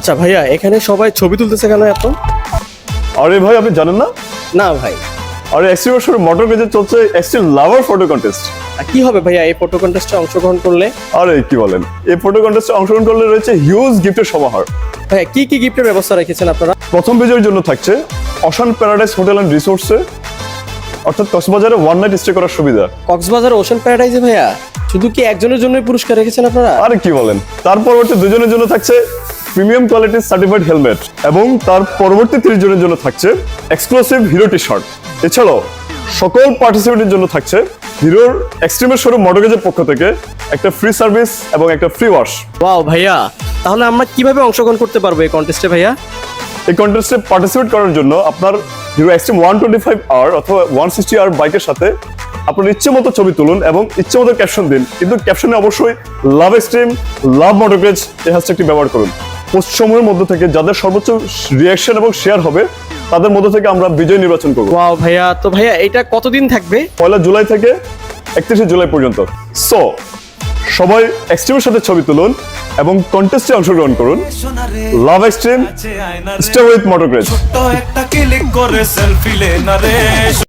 আচ্ছা ভাইয়া, এখানে সবাই ছবি তুলতেছে কেন এত? আরে ভাই, আপনি জানেন না? না ভাই। আরে এক্সট্রিম মোটর গেজে চলছে এক্সট্রিম লাভার ফটো কন্টেস্ট। আর কি হবে ভাইয়া এই ফটো কন্টেস্টে অংশগ্রহণ করলে? আরে কি বলেন, এই ফটো কন্টেস্টে অংশগ্রহণ করলে রয়েছে হিউজ গিফটের সমাহার। ভাইয়া কি কি গিফটের ব্যবস্থা রেখেছেন আপনারা? প্রথম বিজয়ের জন্য থাকছে অশান প্যারাডাইস হোটেল অ্যান্ড রিসোর্টসে, অর্থাৎ কক্সবাজারে ওয়ান নাইট স্টে করার সুবিধা। কক্সবাজার ওশান প্যারাডাইজে ভাইয়া শুধু কি একজনের জন্যই পুরস্কার রেখেছেন আপনারা? আরে কি বলেন, তার পরবর্তী 2 জনের জন্য থাকছে প্রিমিয়াম কোয়ালিটির সার্টিফাইড হেলমেট, এবং তার পরবর্তী 30 জনের জন্য থাকছে এক্সক্লুসিভ হিরো টি শার্ট। এছাড়াও সকল পার্টিসিপেন্টের জন্য থাকছে হিরোর এক্সট্রিমের শোরুম মোটরগেজের পক্ষ থেকে একটা ফ্রি সার্ভিস এবং একটা ফ্রি ওয়াশ। ওয়াও ভাইয়া, তাহলে আমরা কিভাবে অংশগ্রহণ করতে পারবো এই কন্টেস্টে ভাইয়া? এই কন্টেস্টে পার্টিসিপেট করার জন্য আপনার হিরো এক্সট্রিম 125R অথবা 160R বাইকের সাথে আপনার ইচ্ছে মতো ছবি তুলুন এবং ইচ্ছে মতো ক্যাপশন দিন, কিন্তু ক্যাপশনে অবশ্যই লাভ এক্সট্রিম, লাভ মোটরগেজ এই হ্যাশট্যাগটি ব্যবহার করুন। পোস্ট সমূহের মধ্যে থেকে যাদের সর্বোচ্চ রিয়াকশন এবং শেয়ার হবে তাদের মধ্যে থেকে আমরা বিজয় নির্বাচন করব। ওয়াও ভাইয়া, তো ভাইয়া এটা কতদিন থাকবে? 1 জুলাই থেকে 31 জুলাই পর্যন্ত। সো সবাই এক্সট্রিমের সাথে ছবি তুলুন এবং কন্টেস্টে অংশগ্রহণ করুন। লাভ এক্সট্রিম, স্টে উইথ মোটরগেজ। ছোট্ট একটা ক্লিক করে সেলফি লে না রে।